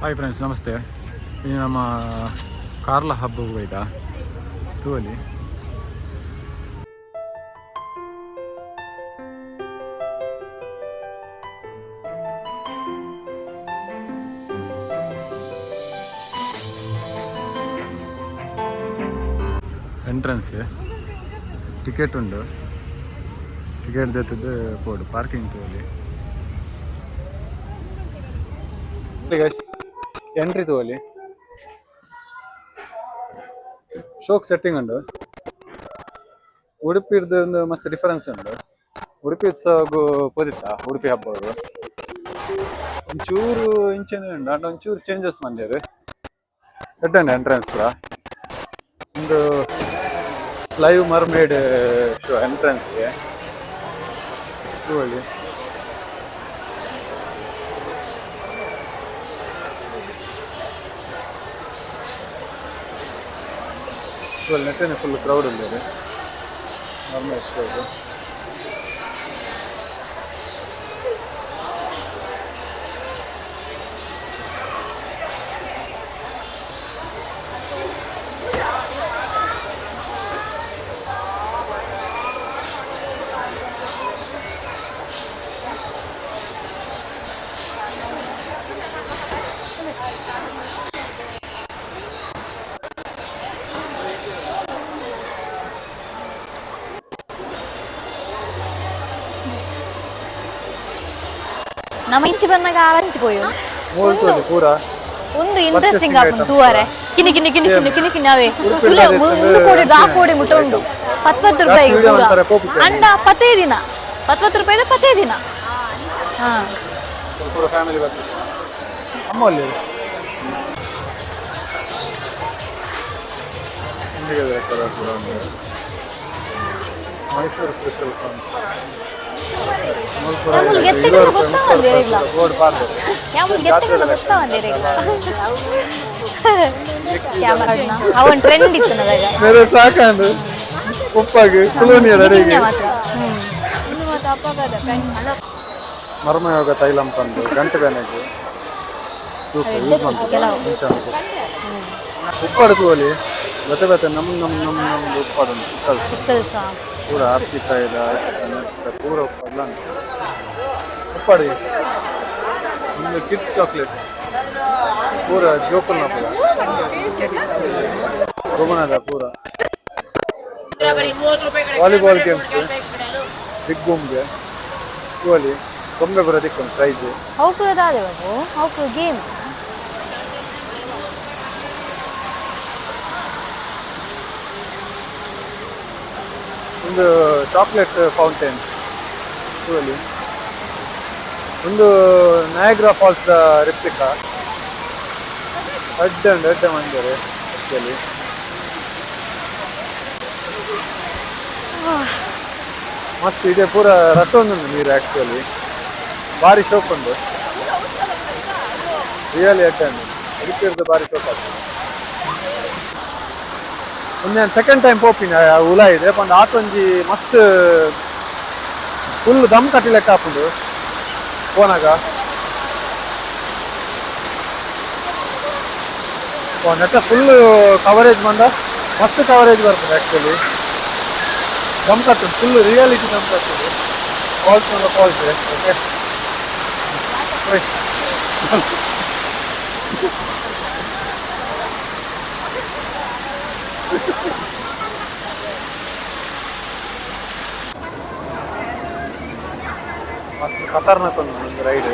Hi friends, ನಮಸ್ತೆ. ಈಗ ನಮ್ಮ ಕಾರ್ಲ ಹಬ್ಬ ಹೋಯ್ತಾ ತೂವಲ್ಲಿ ಎಂಟ್ರೆನ್ಸ್ ಟಿಕೆಟ್ ಉಂಡು. ಟಿಕೆಟ್ ತೆತ್ತದು ಪೋಡು ಪಾರ್ಕಿಂಗ್ ತೂವಲ್ಲಿ ಎಂಟ್ರಿ ತೂವಲ್ಲಿ ಶೋಕ್ ಸೆಟ್ಟಿಂಗ್ ಉಂಡು. ಉಡುಪಿದು ಒಂದು ಮಸ್ತ್ ಡಿಫರೆನ್ಸ್ ಉಂಡು. ಉಡುಪಿ ಉತ್ಸವಗೂ ಪೋದಿತ್ತ ಉಡುಪಿ ಹಬ್ಬಗಳು ಒಂಚೂರು ಇಂಚೆನೆ ಉಂಡು. ಅಂಡ್ ಒಂಚೂರು ಚೇಂಜಸ್ ಮಂದಿರು ಎಡ್ಡಂಡು ಎಂಟ್ರೆನ್ಸ್ ಕೂಡ ಒಂದು ಲೈವ್ ಮರ್ಮೇಡ್ ಶೋ ಎಂಟ್ರೆನ್ಸ್ಗೆ ಅಲ್ಲಿ ನೆಟ್ಟನೆ ಫುಲ್ ಕ್ರೌಡ್ ಉಂಟು ಮರ್ಮೇಡ್ ಶೋದು. ನಮ್ಮ ಇಂಚಿ ಬಂದಾಗ ಆರಂಚಿಪೋಯು ಪೂರ ಒಂದು ಇಂಟ್ರೆಸ್ಟಿಂಗ್ ಆಪುಂಡು ತೂವರೆ ಕಿನಿ ಕಿನಿ ಕಿನಿ ಕಿನಿ ಕಿನಿ ಕಿನಿ ಅವೇ ತುಲ ಒಂದು ಕೋಡಿ ದಾ ಕೋಡಿ ಮುಟ್ಟ ಉಂಡು 20 ರೂಪಾಯಿ ಅಂಡ 10 ದಿನ 20 ರೂಪಾಯಿದ 10 ದಿನ. ಹಾ ಪೂರ ಫ್ಯಾಮಿಲಿ ಬರ್ತದೆ. ಅಮ್ಮಲ್ಲಿ ಮೈಸೂರು ಸ್ಪೆಷಲ್ ಅವನ್ ಟ್ರೆಂಡ್ ಇತ್ತು ಸಾಕಂಡು ಉಪ್ಪಾಗಿ ಮರ್ಮಯೋಗ ತೈಲಂ ತಂದು ಗಂಟೆ ಬೆನೆಗೆ ಉಪ್ಪಾಡು ಅಲ್ಲಿ ಬೆತೆ ಬೆತೆ ನಮ್ದು ಉಪ್ಪಾಡು ಪೂರ ಆರ್ತಿ ಕಾಯ್ದ ಪೂರ ಉಪ್ಪಾಡ್ಲ ಉಪ್ಪಾಡಿ ಒಂದು ಕಿಡ್ಸ್ ಚಾಕ್ಲೇಟ್ ಪೂರ ಜೋಕಲ್ನ ಪೂರ ಗೋಮನದ ಪೂರ ವಾಲಿಬಾಲ್ ಗೇಮ್ಸ್ ಬಿಗ್ ಬೂಮ್ಗೆ ಅಲ್ಲಿ ಗೊಂಬೆ ಬರೋದಕ್ಕೆ ಪ್ರೈಸ್ ಗೇಮ್ ಒಂದು ಚಾಕ್ಲೇಟ್ ಫೌಂಟೇನ್ ಅಲ್ಲಿ ಒಂದು ನಯಾಗ್ರಾ ಫಾಲ್ಸ್ ರಿಪ್ಲಿಕಾ ಅಡ್ಡ ಮಂದಿರ ಆಕ್ಚುಲಿ ಮಸ್ತ್ ಇದೆ. ಪೂರ ರಥ ಒಂದು ನೀರು ಆಕ್ಚುಲಿ ಭಾರಿ ಶೋಕ್ ಉಂಟು ರಿಯಲಿ ಅಡ್ಡಂಡು ಉಡುಪಿಯದ್ದು ಭಾರಿ ಶೋಕ್ ಆಗ್ತದೆ. ಒಂದು ಸೆಕೆಂಡ್ ಟೈಮ್ ಪೋಪಿನ ಉಲ ಇದೆ ಪಂಡ ಆತೊಂಜಿ ಮಸ್ತ್ ಫುಲ್ ದಮ್ ಕಟ್ಟಿ ಲೆಕ್ಕ ಹಾಕೊಂಡು ಪೋನಾಗ ನೆಟ್ಟ ಫುಲ್ ಕವರೇಜ್ ಬಂದ ಮಸ್ತ್ ಕವರೇಜ್ ಬರ್ತದೆ ಆಕ್ಚುಲಿ. ದಮ್ ಕಟ್ಟು ಫುಲ್ ರಿಯಾಲಿಟಿ ದಮ್ ಕಟ್ಟುದು ಫಾಲ್ಸ್ ಬಂದ ಫಾಲ್ಸ್ ಓಕೆ. ಮಸ್ತ್ ಖತರ್ನಾಕ್ ಒಂದು ರೈಡ್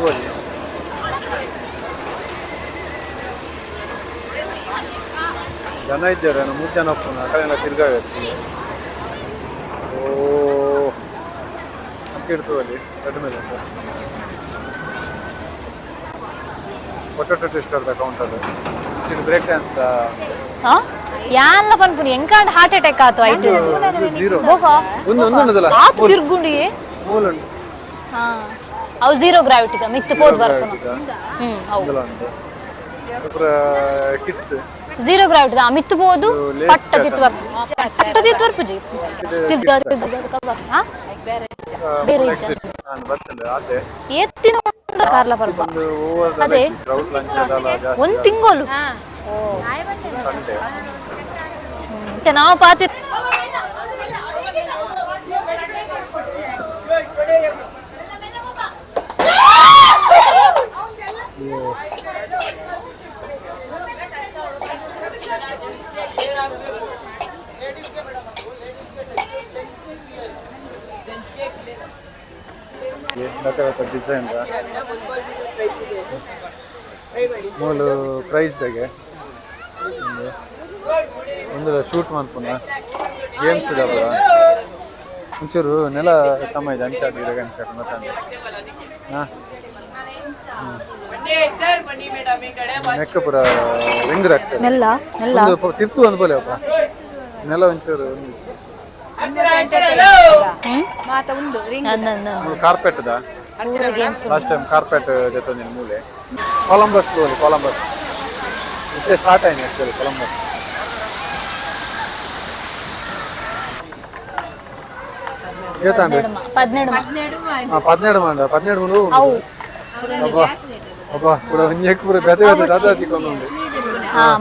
ಹೋಗಿ ಜನ ಇದ್ದಾರೆ. ನಾನು 3 ಜನ ಹೋಗ್ತಾನೆ ಆ ಕಡೆ ತಿರ್ಗಾಡ್ತೀನಿ. ಇರ್ತವೆ ಅಲ್ಲಿ ರೆಡ್ ಮೇಲೆ ಪೊಟೊಟೊ ಟ್ವಿಸ್ಟರ್ ಕೌಂಟರ್ ಚಿಕ್ಕ ಬ್ರೇಕ್ ಡ್ಯಾನ್ಸ್ ಯಾನ್ಲ ಪನ್ಪುನಿ ಎಂಕಾಂಡ್ ಹಾರ್ಟ್ ಅಟ್ಯಾಕ್ ಆತು ಐಟ್ ಜೀರೋ ಒಂದು ಆತು ತಿರ್ಗುಂಡಿ ಮೂಲುಂಡು ಹಾ ಅವು ಝೀರೋ ಗ್ರಾವಿಟಿ ದ ಮಿತ್ ಪೋದ್ ಬರ್ಪುನ ಹೌದು ಪೂರ ಕಿಡ್ಸ್ ಝೀರೋ ಗ್ರಾವಿಟಿ ದ ಮಿತ್ ಪೋದು ಪಟ್ಟ ತಿತ್ತು ಬರ್ಪುಜಿ ತಿರ್ಗ ಕಬ ಹಾ ಬೇರೆ ನಾನು ಬರ್ತೇನೆ ಆತೆ ಎತ್ತಿನ ಕಾರ್ಲ ಬರ್ಬ ಒಂದು ಓವರ್ ಅದೇ. ಕ್ರೌಡ್ ಲಂಚ್ ಅದಲ್ಲ ಜಾಸ್ತಿ ಒಂದ್ ತಿಂಗಳು ಸಂಡೆ ಮತ್ತೆ ನಾವು ಪಾತಿ ಡಿಸೈನ್ ಮೂಲು ಪ್ರೈಸ್ದಾಗೆ ಒಂದು ಶೂಟ್ ಮಾಡ್ಪುನ ಗೇಮ್ಸ್ ಇದಾವ ಒಂಚೂರು ನೆಲ ಸಮಯ ಅಂಚಾಡಿ ಗಂಟೆ ಮತ್ತೆ ಹಾಂ ನೆಕ್ಕ ಪುರ ರಿಂಗ್ ರಕ್ಕ ನೆಲ್ಲ ನೆಲ್ಲ ಒಂದು ತಿರ್ತು ಒಂದು ಬೋಲೆ ಅಪ್ಪ ನೆಲ ಒಂಚೂರು ಕಾರ್ಪೆಟ್ದ ಲಾಸ್ಟ್ ಟೈಮ್ ಕಾರ್ಪೆಟ್ ಜೊತೆ ಮೂಲೆ ಕೊಲಂಬಸ್ ಬೋಲಿ ಕೊಲಂಬಸ್ ಇಷ್ಟೇ ಸ್ಟಾರ್ಟ್ ಆಯ್ತು ಆ್ಯಕ್ಚುಲಿ ಕೊಲಂಬಸ್ ಏತಂಡ್ರಿ 17 ಮಂಡ 17 ಮುಂಡು ಅಬ್ಬ ಅಬ್ಬ ಕೂಡ ಒಂಜೆಕ್ ಪೂರ ಬೆತೆ ಬೆತೆ ದಾದ ತಿಕ್ಕೊಂಡು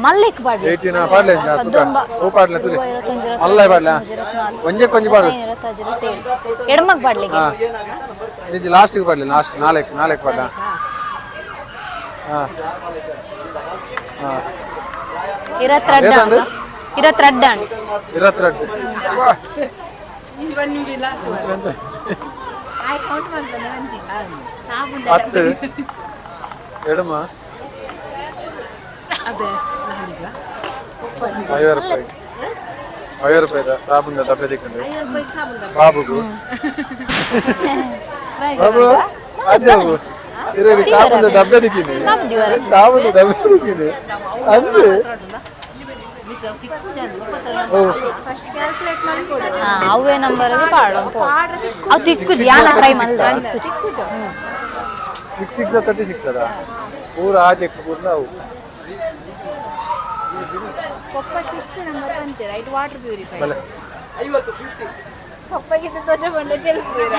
ಮಲ್ಲಿಕ್ ಬಾಡ್ಲಿ 18 ಪಾಡ್ಲೆ ತುಕ ಓ ಪಾಡ್ಲೆ ತುಲಿ ಮಲ್ಲೈ ಪಾಡ್ಲೆ ಒಂಜೆ ಕೊಂಜಿ ಪಾಡು ಎಡಮಕ್ ಬಾಡ್ಲಿ ಹಾ ಇದು ಲಾಸ್ಟ್ ಗೆ ಪಾಡ್ಲೆ ಲಾಸ್ಟ್ ನಾಲ್ಕು ಪಾಡ್ಲ ಹಾ ಹಾ 22 10 ಎಡಮ 50 ರೂಪಾಯಿ ಸಾಬೂನ್ ಡಬ್ಬೆ ತಿಕ್ಕೊಂಡು ಬಾಬುಗೂ ಬಾಬು ಅದೇ ಇರಲಿ ಸಾಬೂನ್ ಡಬ್ಬೆ ತಿಕ್ಕಿನಿ ಸಾಬೂನ್ ಡಬ್ಬೆ ತಿಕ್ಕಿನಿ ಅಂದ್ರೆ ಅವೇ ನಂಬರ್ ಪಾಡು ಅವು ತಿಕ್ಕುದು ಯಾನ ಟ್ರೈ ಮಾಡಿದ 36 ಅದ ಪೂರ ಆಚೆ ಪೂರ್ಣ ಅವು ಪಪ್ಪ 6 ನಂಬರ್ ಅಂತೆ ರೈಟ್ ವಾಟರ್ ಪ್ಯೂರಿಫೈಯರ್ 50 ಪಪ್ಪಗೆ ತೋಚ ಬಂಡೆ ತೆಲ್ಪುರ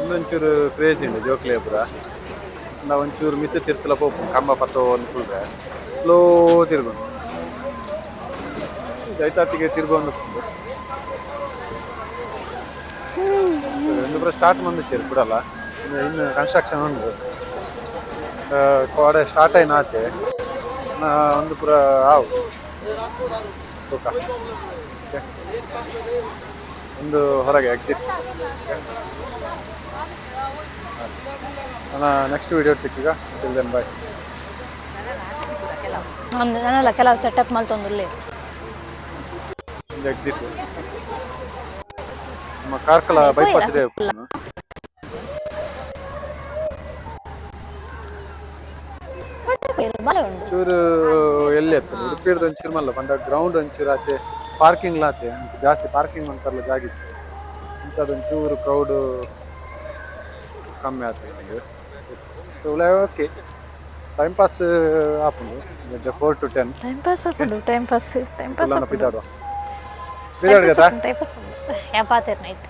ಇನ್ನೊಂಚೂರು ಕ್ರೇಜ್ ಇದೆ ಜೋಕ್ಲೆ ಪುರ ನಾವು ಒಂಚೂರು ಮಿತ್ತೆ ತಿರ್ತಲ ಹೋಗ್ಬೋದು ಕಂಬ ಪತ್ತೋ ಅನ್ಕೊಂಡ್ರೆ ಸ್ಲೋ ತಿರ್ಗೋದು ಜೈತಾತಿಗೆ ತಿರ್ಗೊಂಡು ಒಂದು ಪುರ ಸ್ಟಾರ್ಟ್ ಬಂದಿಚ್ಚೇರಿ ಬಿಡಲ್ಲ ಇನ್ನು ಕನ್ಸ್ಟ್ರಕ್ಷನ್ ಉಂಟು ಕೋಡೆ ಸ್ಟಾರ್ಟ್ ಆಯ್ನ ಆಚೆ ಒಂದು ಪುರ ಆವು ಒಂದು ಹೊರಗೆ ಎಕ್ಸಿಟ್ ನಾನು ನೆಕ್ಸ್ಟ್ ವಿಡಿಯೋ ಇರ್ತಿಕ್ಕೀಗ ಟಿಲ್ ದೆನ್ ಬಾಯ್ ನಾನೆಲ್ಲ ಕೆಲವು ಸೆಟಪ್ ಮಾಡ್ತಂದ್ರಲ್ಲಿ ಒಂದು ಎಕ್ಸಿಟ್ ನಮ್ಮ ಕಾರ್ಕಳ ಬೈಪಾಸ್ ಇದೆ ಚೂರು ಎಲ್ಲಿ ಆಗ್ತದೆ ಉಡುಪಿಯದ ಒಂಚೂರು ಮಲ್ಲ ಬಂದ ಗ್ರೌಂಡ್ ಒಂಚೂರು ಆತೆ ಪಾರ್ಕಿಂಗ್ ಲಾತೆ ಜಾಸ್ತಿ ಪಾರ್ಕಿಂಗ್ ಅಂತಾರಲ್ಲ ಜಾಗಿತ್ತು ಇಂಥದ್ದೊಂಚೂರು ಕ್ರೌಡು ಕಮ್ಮಿ ಆಗ್ತದೆ ಓಕೆ ಟೈಮ್ ಪಾಸ್ ಆಪುಂಡು 4 to 10 ಟೈಮ್ ಪಾಸ್ ಆಪುಂಡು ಟೈಮ್ ಪಾಸ್ ಪಿದಾಡುವ ಪಿದಾಡುವ ಟೈಮ್ ಪಾಸ್ ಯಾ ಪಾತೆರ್ ನೈಟ್